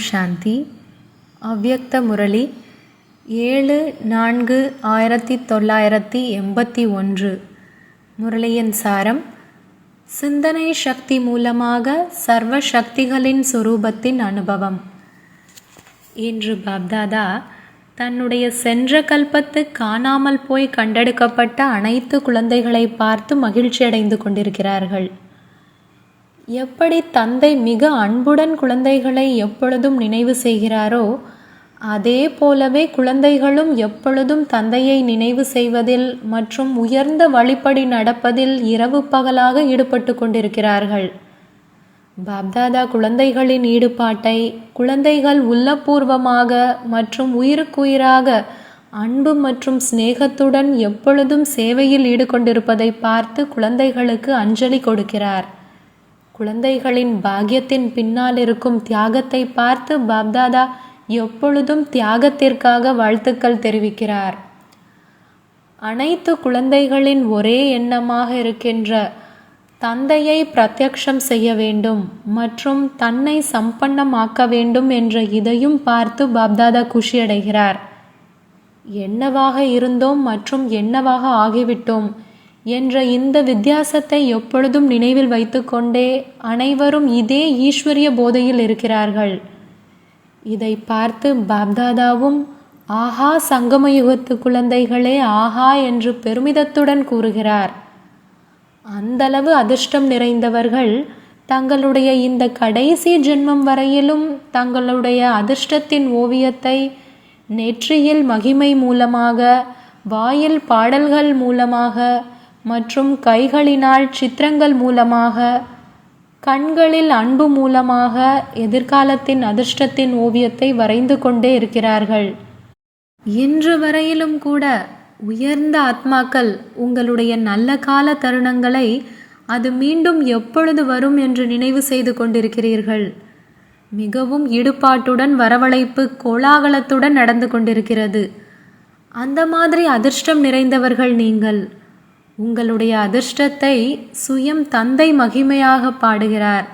சாந்தி. அவ்யக்த முரளி 7-4-1981. முரளியின் சாரம்: சிந்தனை சக்தி மூலமாக சர்வ சக்திகளின் சொரூபத்தின் அனுபவம். இன்று பாப்தாதா தன்னுடைய சென்ற கல்பத்து காணாமல் போய் கண்டெடுக்கப்பட்ட அனைத்து குழந்தைகளை பார்த்து மகிழ்ச்சியடைந்து கொண்டிருக்கிறார்கள். எப்படி தந்தை மிக அன்புடன் குழந்தைகளை எப்பொழுதும் நினைவு செய்கிறாரோ, அதே போலவே குழந்தைகளும் எப்பொழுதும் தந்தையை நினைவு செய்வதில் மற்றும் உயர்ந்த வழிப்படி நடப்பதில் இரவு பகலாக ஈடுபட்டு கொண்டிருக்கிறார்கள். பாப்தாதா குழந்தைகளின் ஈடுபாட்டை, குழந்தைகள் உள்ளபூர்வமாக மற்றும் உயிருக்குயிராக அன்பு மற்றும் சிநேகத்துடன் எப்பொழுதும் சேவையில் ஈடுகொண்டிருப்பதை பார்த்து குழந்தைகளுக்கு அஞ்சலி கொடுக்கிறார். குழந்தைகளின் பாக்கியத்தின் பின்னால் இருக்கும் தியாகத்தை பார்த்து பாப்தாதா எப்பொழுதும் தியாகத்திற்காக வாழ்த்துக்கள் தெரிவிக்கிறார். அனைத்து குழந்தைகளின் ஒரே எண்ணமாக இருக்கின்ற தந்தையை பிரத்யக்ஷம் செய்ய வேண்டும் மற்றும் தன்னை சம்பன்னமாக்க வேண்டும் என்ற இதையும் பார்த்து பாப்தாதா குஷியடைகிறார். என்னவாக இருந்தோம் மற்றும் என்னவாக ஆகிவிட்டோம் என்ற இந்த வித்தியாசத்தை எப்பொழுதும் நினைவில் வைத்துக்கொண்டே அனைவரும் இதே ஈஸ்வரிய போதையில் இருக்கிறார்கள். இதை பார்த்து பாப்தாதாவும் ஆஹா சங்கமயுகத்து குழந்தைகளே ஆஹா என்று பெருமிதத்துடன் கூறுகிறார். அந்தளவு அதிர்ஷ்டம் நிறைந்தவர்கள் தங்களுடைய இந்த கடைசி ஜென்மம் வரையிலும் தங்களுடைய அதிர்ஷ்டத்தின் ஓவியத்தை நெற்றியில் மகிமை மூலமாக, வாயில் பாடல்கள் மூலமாக மற்றும் கைகளினால் சித்திரங்கள் மூலமாக, கண்களில் அன்பு மூலமாக எதிர்காலத்தின் அதிர்ஷ்டத்தின் ஓவியத்தை வரைந்து கொண்டே இருக்கிறார்கள். இன்று வரையிலும் கூட உயர்ந்த ஆத்மாக்கள் உங்களுடைய நல்ல கால தருணங்களை அது மீண்டும் எப்பொழுது வரும் என்று நினைவு செய்து கொண்டிருக்கிறீர்கள். மிகவும் ஈடுபாட்டுடன் வரவழைப்பு கோலாகலத்துடன் நடந்து கொண்டிருக்கிறது. அந்த மாதிரி அதிர்ஷ்டம் நிறைந்தவர்கள் நீங்கள். உங்களுடைய அதிர்ஷ்டத்தை சுயம் தந்தை மகிமையாக பாடுகிறார்.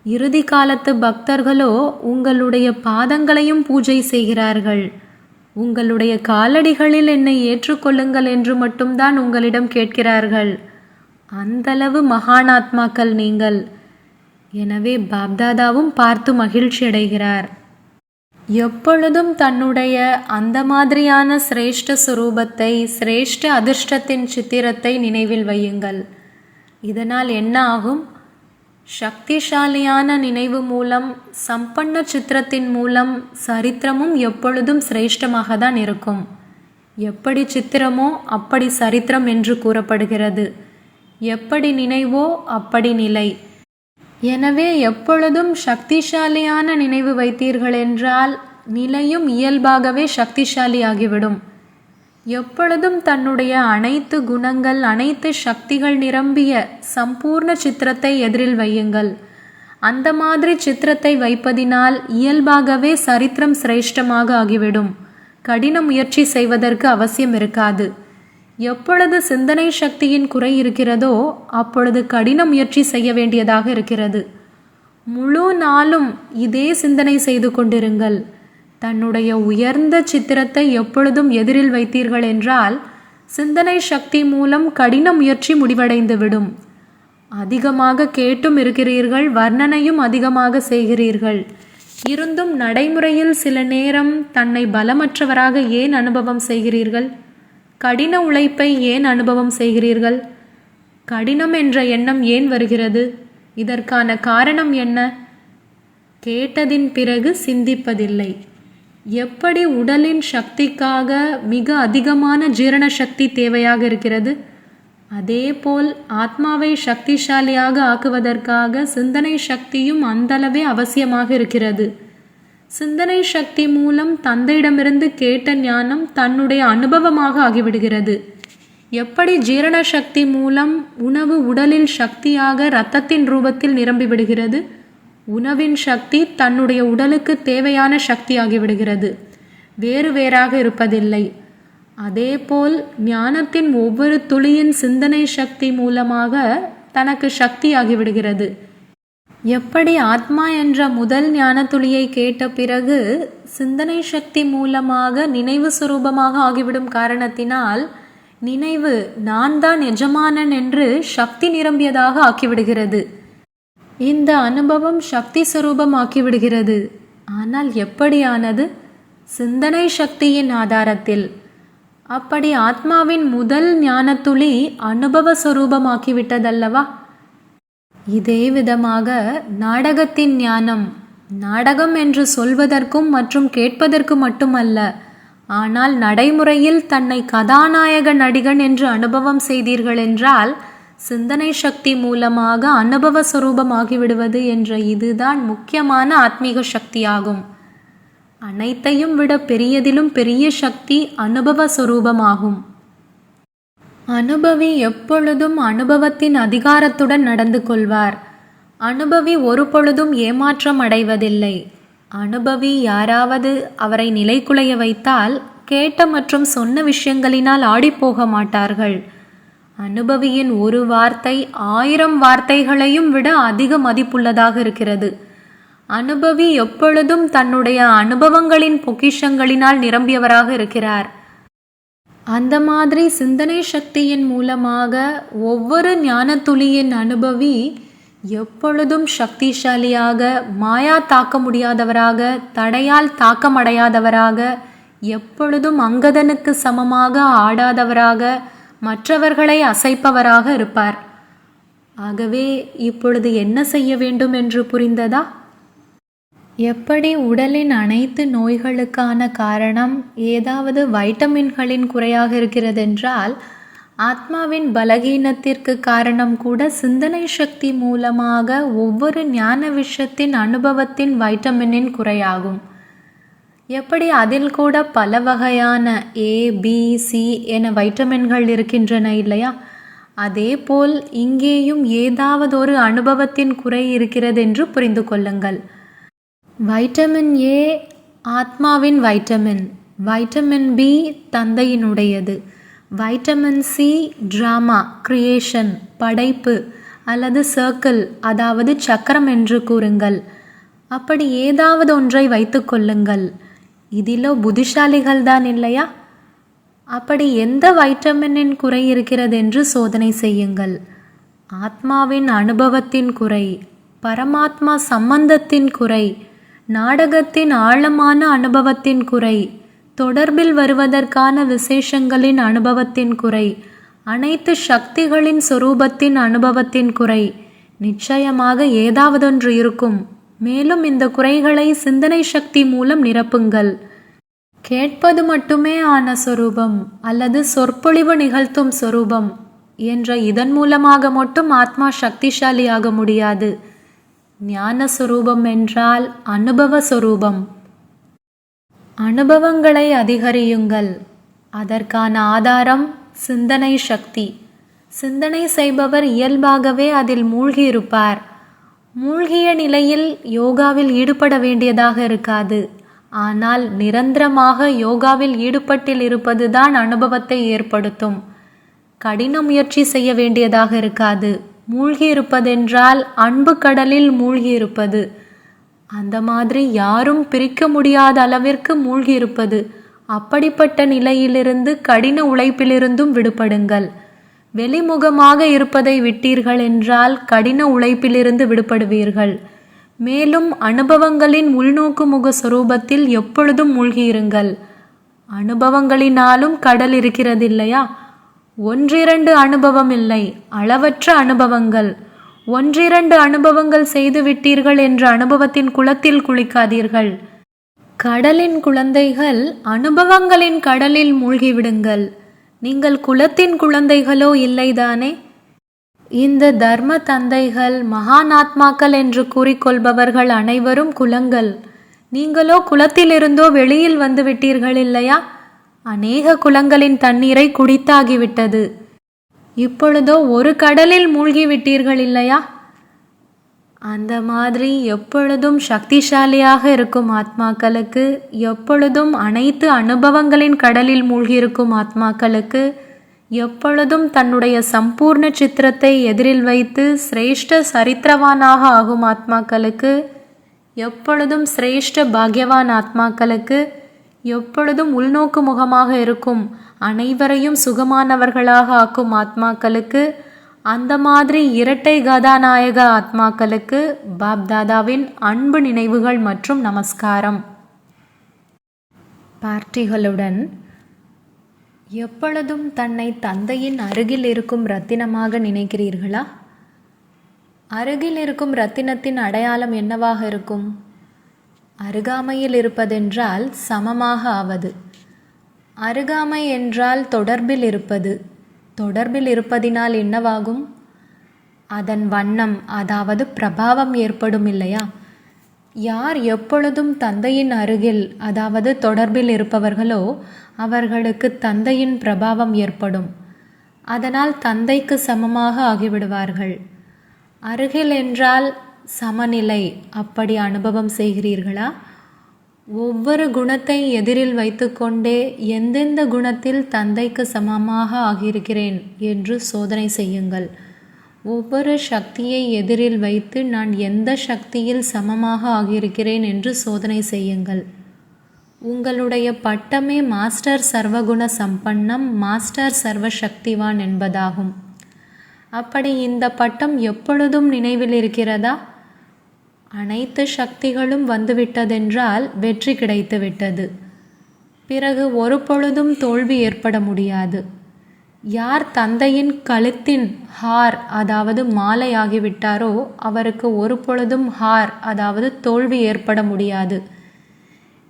இறுதி காலத்து பக்தர்களோ உங்களுடைய பாதங்களையும் பூஜை செய்கிறார்கள். உங்களுடைய காலடிகளில் என்னை ஏற்றுக்கொள்ளுங்கள் என்று மட்டும்தான் உங்களிடம் கேட்கிறார்கள். அந்தளவு மகானாத்மாக்கள் நீங்கள். எனவே பாப்தாதாவும் பார்த்து மகிழ்ச்சி அடைகிறார். எப்பொழுதும் தன்னுடைய அந்த மாதிரியான சிரேஷ்ட சுரூபத்தை, சிரேஷ்ட அதிர்ஷ்டத்தின் சித்திரத்தை நினைவில் வையுங்கள். இதனால் என்ன ஆகும்? சக்திசாலியான நினைவு மூலம், சம்பன்ன சித்திரத்தின் மூலம் சரித்திரமும் எப்பொழுதும் சிரேஷ்டமாக தான் இருக்கும். எப்படி சித்திரமோ அப்படி சரித்திரம் என்று கூறப்படுகிறது. எப்படி நினைவோ அப்படி நிலை. எனவே எப்பொழுதும் சக்திசாலியான நினைவு வைத்தீர்கள் என்றால் நிலையும் இயல்பாகவே சக்திசாலியாகிவிடும். எப்பொழுதும் தன்னுடைய அனைத்து குணங்கள், அனைத்து சக்திகள் நிரம்பிய சம்பூர்ண சித்திரத்தை எதிரில் வையுங்கள். அந்த மாதிரி சித்திரத்தை வைப்பதினால் இயல்பாகவே சரித்திரம் சிரேஷ்டமாக ஆகிவிடும். கடின முயற்சி செய்வதற்கு அவசியம் இருக்காது. எப்பொழுது சிந்தனை சக்தியின் குறை இருக்கிறதோ அப்பொழுது கடின முயற்சி செய்ய வேண்டியதாக இருக்கிறது. முழு நாளும் இதே சிந்தனை செய்து கொண்டிருங்கள். தன்னுடைய உயர்ந்த சித்திரத்தை எப்பொழுதும் எதிரில் வைத்தீர்கள் என்றால் சிந்தனை சக்தி மூலம் கடின முயற்சி முடிவடைந்துவிடும். அதிகமாக கேட்டும் இருக்கிறீர்கள், வர்ணனையும் அதிகமாக செய்கிறீர்கள். இருந்தும் நடைமுறையில் சில நேரம் தன்னை பலமற்றவராக ஏன் அனுபவம் செய்கிறீர்கள்? கடின உழைப்பை ஏன் அனுபவம் செய்கிறீர்கள்? கடினம் என்ற எண்ணம் ஏன் வருகிறது? இதற்கான காரணம் என்ன? கேட்டதின் பிறகு சிந்திப்பதில்லை. எப்படி உடலின் சக்திக்காக மிக அதிகமான ஜீரண சக்தி தேவையாக இருக்கிறது, அதேபோல் ஆத்மாவை சக்திசாலியாக ஆக்குவதற்காக சிந்தனை சக்தியும் அந்தளவே அவசியமாக இருக்கிறது. சிந்தனை சக்தி மூலம் தந்தையிடமிருந்து கேட்ட ஞானம் தன்னுடைய அனுபவமாக ஆகிவிடுகிறது. எப்படி ஜீரண சக்தி மூலம் உணவு உடலில் சக்தியாக இரத்தத்தின் ரூபத்தில் நிரம்பிவிடுகிறது, உணவின் சக்தி தன்னுடைய உடலுக்கு தேவையான சக்தி ஆகிவிடுகிறது, வேறு வேறாக இருப்பதில்லை. அதேபோல் ஞானத்தின் ஒவ்வொரு துளியின் சிந்தனை சக்தி மூலமாக தனக்கு சக்தி ஆகிவிடுகிறது. எப்படி ஆத்மா என்ற முதல் ஞான துளியை கேட்ட பிறகு சிந்தனை சக்தி மூலமாக நினைவு சுரூபமாக ஆகிவிடும் காரணத்தினால் நினைவு நான் தான் எஜமானன் என்று சக்தி நிரம்பியதாக ஆக்கிவிடுகிறது. இந்த அனுபவம் சக்தி சுரூபம் ஆக்கிவிடுகிறது. ஆனால் எப்படியானது? சிந்தனை சக்தியின் ஆதாரத்தில். அப்படி ஆத்மாவின் முதல் ஞானத்துளி அனுபவ சுரூபமாக்கிவிட்டதல்லவா? இதே விதமாக நாடகத்தின் ஞானம், நாடகம் என்று சொல்வதற்கும் மற்றும் கேட்பதற்கு மட்டுமல்ல, ஆனால் நடைமுறையில் தன்னை கதாநாயக நடிகன் என்று அனுபவம் செய்தீர்கள் என்றால் சிந்தனை சக்தி மூலமாக அனுபவ சுரூபமாகிவிடுவது என்ற இதுதான் முக்கியமான ஆத்மீக சக்தியாகும். அனைத்தையும் விட பெரியதிலும் பெரிய சக்தி அனுபவ சுரூபமாகும். அனுபவி எப்பொழுதும் அனுபவத்தின் அதிகாரத்துடன் நடந்து கொள்வார். அனுபவி ஒரு பொழுதும் ஏமாற்றம் அடைவதில்லை. அனுபவி யாராவது அவரை நிலைகுலைய வைத்தால் கேட்ட மற்றும் சொன்ன விஷயங்களினால் ஆடிப்போக மாட்டார்கள். அனுபவியின் ஒரு வார்த்தை 1000 வார்த்தைகளையும் விட அதிக மதிப்புள்ளதாக இருக்கிறது. அனுபவி எப்பொழுதும் தன்னுடைய அனுபவங்களின் பொக்கிஷங்களினால் நிரம்பியவராக இருக்கிறார். அந்த மாதிரி சிந்தனை சக்தியின் மூலமாக ஒவ்வொரு ஞானத்துளியின் அனுபவி எப்பொழுதும் சக்திசாலியாக, மாயா தாக்க முடியாதவராக, தடையால் தாக்கமடையாதவராக, எப்பொழுதும் அங்கதனுக்கு சமமாக ஆடாதவராக, மற்றவர்களை அசைப்பவராக இருப்பார். ஆகவே இப்பொழுது என்ன செய்ய வேண்டும் என்று புரிந்ததா? எப்படி உடலின் அனைத்து நோய்களுக்கான காரணம் ஏதாவது வைட்டமின்களின் குறையாக இருக்கிறதென்றால், ஆத்மாவின் பலகீனத்திற்கு காரணம் கூட சிந்தனை சக்தி மூலமாக ஒவ்வொரு ஞான விஷயத்தின் அனுபவத்தின் வைட்டமினின் குறையாகும். எப்படி அதில் கூட பல வகையான A, B, C என வைட்டமின்கள் இருக்கின்றன இல்லையா? அதேபோல் இங்கேயும் ஏதாவது ஒரு அனுபவத்தின் குறை இருக்கிறது என்று புரிந்து கொள்ளுங்கள். வைட்டமின் A ஆத்மாவின் வைட்டமின், வைட்டமின் B தந்தையினுடையது, வைட்டமின் C டிராமா, கிரியேஷன், படைப்பு அல்லது சர்க்கிள், அதாவது சக்கரம் என்று கூறுங்கள். அப்படி ஏதாவது ஒன்றை வைத்து கொள்ளுங்கள். இதிலோ புத்திசாலிகள் தான் இல்லையா? அப்படி எந்த வைட்டமினின் குறை இருக்கிறது என்று சோதனை செய்யுங்கள். ஆத்மாவின் அனுபவத்தின் குறை, பரமாத்மா சம்பந்தத்தின் குறை, நாடகத்தின் ஆழமான அனுபவத்தின் குறை, தொடர்பில் வருவதற்கான விசேஷங்களின் அனுபவத்தின் குறை, அனைத்து சக்திகளின் சொரூபத்தின் அனுபவத்தின் குறை. நிச்சயமாக ஏதாவதொன்று இருக்கும். மேலும் இந்த குறைகளை சிந்தனை சக்தி மூலம் நிரப்புங்கள். கேட்பது மட்டுமே ஆன சொரூபம் அல்லது சொற்பொழிவு நிகழ்த்தும் சொரூபம் என்ற இதன் மூலமாக மட்டும் ஆத்மா சக்திசாலியாக முடியாது. ஞான சொரூபம் என்றால் அனுபவ சொரூபம். அனுபவங்களை அதிகரியுங்கள். அதற்கான ஆதாரம் சிந்தனை சக்தி. சிந்தனை செய்பவர் இயல்பாகவே அதில் மூழ்கி இருப்பார். மூழ்கிய நிலையில் யோகாவில் ஈடுபட வேண்டியதாக இருக்காது. ஆனால் நிரந்தரமாக யோகாவில் ஈடுபட்டில் இருப்பதுதான் அனுபவத்தை ஏற்படுத்தும். கடின முயற்சி செய்ய வேண்டியதாக இருக்காது. மூழ்கி இருப்பதென்றால் அன்பு கடலில் மூழ்கி இருப்பது. அந்த மாதிரி யாரும் பிரிக்க முடியாத அளவிற்கு மூழ்கி இருப்பது. அப்படிப்பட்ட நிலையிலிருந்து கடின உழைப்பிலிருந்தும் விடுபடுங்கள். வெளிமுகமாக இருப்பதை விட்டீர்கள் என்றால் கடின உழைப்பிலிருந்து விடுபடுவீர்கள். மேலும் அனுபவங்களின் உள்நோக்கு முக சொரூபத்தில் எப்பொழுதும் மூழ்கியிருங்கள். அனுபவங்களினாலும் கடல் இருக்கிறது இல்லையா? 1-2 அனுபவம் இல்லை, அளவற்ற அனுபவங்கள். 1-2 அனுபவங்கள் செய்து விட்டீர்கள் என்ற அனுபவத்தின் குளத்தில் குளிக்காதீர்கள். கடலின் குழந்தைகள் அனுபவங்களின் கடலில் மூழ்கிவிடுங்கள். நீங்கள் குலத்தின் குழந்தைகளோ இல்லைதானே? இந்த தர்ம தந்தைகள், மகானாத்மாக்கள் என்று கூறிக்கொள்பவர்கள் அனைவரும் குலங்கள். நீங்களோ குலத்திலிருந்தோ வெளியில் வந்து விட்டீர்கள் இல்லையா? அநேக குலங்களின் தண்ணீரை குடித்தாகிவிட்டது. இப்பொழுதோ ஒரு கடலில் மூழ்கிவிட்டீர்கள் இல்லையா? அந்த மாதிரி எப்பொழுதும் சக்திசாலியாக இருக்கும் ஆத்மாக்களுக்கு, எப்பொழுதும் அனைத்து அனுபவங்களின் கடலில் மூழ்கியிருக்கும் ஆத்மாக்களுக்கு எப்பொழுதும் தன்னுடைய சம்பூர்ண சித்திரத்தை எதிரில் வைத்து சிரேஷ்ட சரித்திரவானாக ஆகும் ஆத்மாக்களுக்கு, எப்பொழுதும் சிரேஷ்ட பாக்யவான் ஆத்மாக்களுக்கு, எப்பொழுதும் உள்நோக்கு முகமாக இருக்கும் அனைவரையும் சுகமானவர்களாக ஆக்கும் ஆத்மாக்களுக்கு, அந்த மாதிரி இரட்டை கதாநாயக ஆத்மாக்களுக்கு பாப்தாதாவின் அன்பு நினைவுகள் மற்றும் நமஸ்காரம். பார்ட்டிகளுடன் எப்பொழுதும் தன்னை தந்தையின் அருகில் இருக்கும் ரத்தினமாக நினைக்கிறீர்களா? அருகில் இருக்கும் ரத்தினத்தின் அடையாளம் என்னவாக இருக்கும்? அருகாமையில் இருப்பதென்றால் சமமாக ஆவது. அருகாமை என்றால் தொடர்பில் இருப்பது. தொடர்பில் இருப்பதினால் என்னவாகும்? அதன் வண்ணம், அதாவது பிரபாவம் ஏற்படும் இல்லையா? யார் எப்பொழுதும் தந்தையின் அருகில், அதாவது தொடர்பில் இருப்பவர்களோ அவர்களுக்கு தந்தையின் பிரபாவம் ஏற்படும். அதனால் தந்தைக்கு சமமாக ஆகிவிடுவார்கள். அருகில் என்றால் சமநிலை. அப்படி அனுபவம் செய்கிறீர்களா? ஒவ்வொரு குணத்தை எதிரில் வைத்துக்கொண்டே எந்தெந்த குணத்தில் தந்தைக்கு சமமாக ஆகியிருக்கிறேன் என்று சோதனை செய்யுங்கள். ஒவ்வொரு சக்தியை எதிரில் வைத்து நான் எந்த சக்தியில் சமமாக ஆகியிருக்கிறேன் என்று சோதனை செய்யுங்கள். உங்களுடைய பட்டமே மாஸ்டர் சர்வகுண சம்பன்னம், மாஸ்டர் சர்வ சக்திவான் என்பதாகும். அப்படி இந்த பட்டம் எப்பொழுதும் நினைவில் இருக்கிறதா? அனைத்து சக்திகளும் வந்துவிட்டதென்றால் வெற்றி கிடைத்து விட்டது. பிறகு ஒரு பொழுதும் தோல்வி ஏற்பட முடியாது. யார் தந்தையின் கழுத்தின் ஹார், அதாவது மாலை ஆகிவிட்டாரோ அவருக்கு ஒரு பொழுதும் ஹார், அதாவது தோல்வி ஏற்பட முடியாது.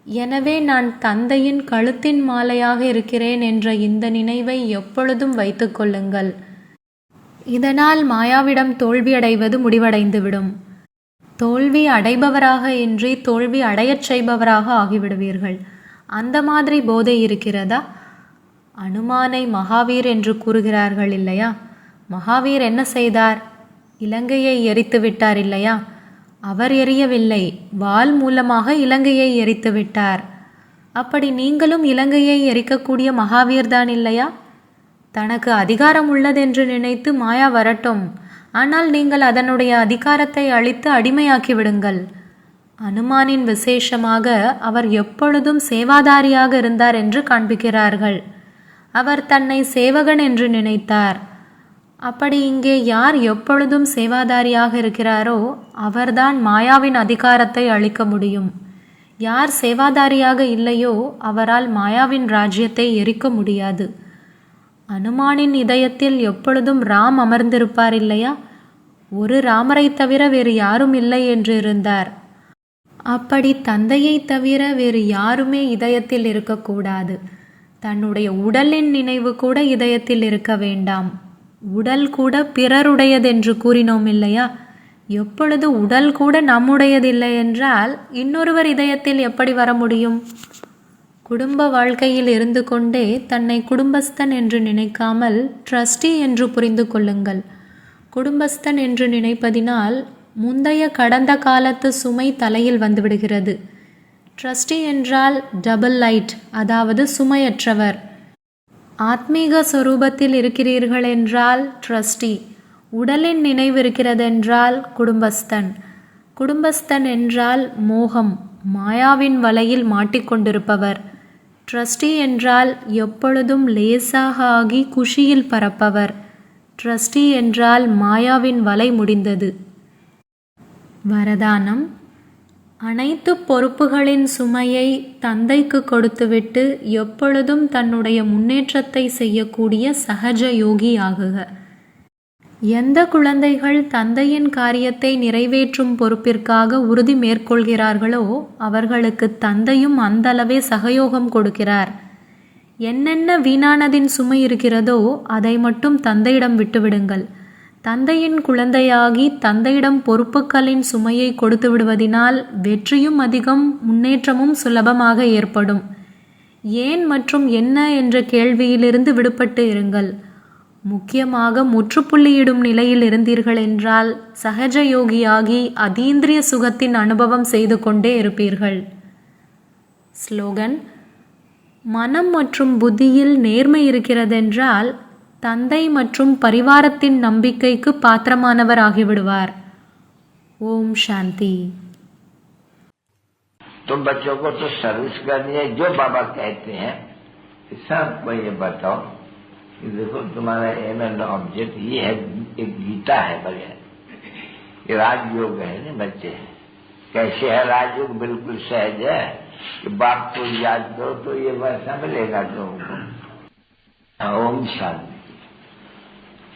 எனவே நான் தந்தையின் கழுத்தின் மாலையாக இருக்கிறேன் என்ற இந்த நினைவை எப்பொழுதும் வைத்து கொள்ளுங்கள். இதனால் மாயாவிடம் தோல்வியடைவது முடிவடைந்துவிடும். தோல்வி அடைபவராக இன்றி தோல்வி அடையச் செய்பவராக ஆகிவிடுவீர்கள். அந்த மாதிரி போதை இருக்கிறதா? அனுமானை மகாவீர் என்று கூறுகிறார்கள் இல்லையா? மகாவீர் என்ன செய்தார்? இலங்கையை எரித்து விட்டார் இல்லையா? அவர் எரியவில்லை, வாள் மூலமாக இலங்கையை எரித்து விட்டார். அப்படி நீங்களும் இலங்கையை எரிக்கக்கூடிய மகாவீர்தான் இல்லையா? தனக்கு அதிகாரம் உள்ளதென்று நினைத்து மாயா வரட்டும், ஆனால் நீங்கள் அதனுடைய அதிகாரத்தை அழித்து அடிமையாக்கி விடுங்கள். அனுமானின் விசேஷமாக அவர் எப்பொழுதும் சேவாதாரியாக இருந்தார் என்று காண்பிக்கிறார்கள். அவர் தன்னை சேவகன் என்று நினைத்தார். அப்படி இங்கே யார் எப்பொழுதும் சேவாதாரியாக இருக்கிறாரோ அவர்தான் மாயாவின் அதிகாரத்தை அளிக்க முடியும். யார் சேவாதாரியாக இல்லையோ அவரால் மாயாவின் ராஜ்யத்தை எரிக்க முடியாது. அனுமானின் இதயத்தில் எப்பொழுதும் ராம் அமர்ந்திருப்பார் இல்லையா? ஒரு ராமரை தவிர வேறு யாரும் இல்லை என்று இருந்தார். அப்படி தந்தையை தவிர வேறு யாருமே இதயத்தில் இருக்கக்கூடாது. தன்னுடைய உடலின் நினைவு கூட இதயத்தில் இருக்க வேண்டாம். உடல் கூட பிறருடையதென்று கூறினோம் இல்லையா? எப்பொழுது உடல் கூட நம்முடையதில்லை என்றால் இன்னொருவர் இதயத்தில் எப்படி வர முடியும்? குடும்ப வாழ்க்கையில் இருந்து கொண்டே தன்னை குடும்பஸ்தன் என்று நினைக்காமல் ட்ரஸ்டி என்று புரிந்து கொள்ளுங்கள். குடும்பஸ்தன் என்று நினைப்பதினால் முந்தைய கடந்த காலத்து சுமை தலையில் வந்துவிடுகிறது. ட்ரஸ்டி என்றால் டபுள் லைட், அதாவது சுமையற்றவர். ஆத்மீக சொரூபத்தில் இருக்கிறீர்கள் என்றால் ட்ரஸ்டி. உடலின் நினைவு இருக்கிறதென்றால் குடும்பஸ்தன். குடும்பஸ்தன் என்றால் மோகம், மாயாவின் வலையில் மாட்டிக்கொண்டிருப்பவர். ட்ரஸ்டி என்றால் எப்பொழுதும் லேசாக ஆகி குஷியில் பறப்பவர். ட்ரஸ்டி என்றால் மாயாவின் வலை முடிந்தது. வரதானம்: அனைத்து பொறுப்புகளின் சுமையை தந்தைக்கு கொடுத்துவிட்டு எப்பொழுதும் தன்னுடைய முன்னேற்றத்தை செய்யக்கூடிய சகஜ யோகி ஆகுக. எந்த குழந்தைகள் தந்தையின் காரியத்தை நிறைவேற்றும் பொறுப்பிற்காக உறுதி மேற்கொள்கிறார்களோ அவர்களுக்கு தந்தையும் அந்தளவே சகயோகம் கொடுக்கிறார். என்னென்ன வீணானதின் சுமை இருக்கிறதோ அதை மட்டும் தந்தையிடம் விட்டுவிடுங்கள். தந்தையின் குழந்தையாகி தந்தையிடம் பொறுப்புகளின் சுமையை கொடுத்து விடுவதினால் வெற்றியும் அதிகம், முன்னேற்றமும் சுலபமாக ஏற்படும். ஏன் மற்றும் என்ன என்ற கேள்வியிலிருந்து விடுபட்டு இருங்கள். முக்கியமாக முற்றுப்புள்ளியிடும் நிலையில் இருந்தீர்கள் என்றால் சகஜ யோகியாகி அதீந்திரிய சுகத்தின் அனுபவம் செய்து கொண்டே இருப்பீர்கள். ஸ்லோகன்: மனம் மற்றும் புத்தியில் நேர்மை இருக்கிறதென்றால் தந்தை மற்றும் பரிவாரத்தின் நம்பிக்கைக்கு பாத்திரமானவர் ஆகிவிடுவார். ஓம் சாந்தி. तो बच्चों को तो सर्विस करनी है. जो बाबा कहते हैं सबको ये बताओ कि देखो तुम्हारा एम एंड ऑब्जेक्ट ये है, एक गीता है बढ़िया, ये राजयोग है ना बच्चे. कैसे है राजयोग? बिल्कुल सहज है कि बाप को याद करो तो ये वैसा मिलेगा तुमको. ओम शांति.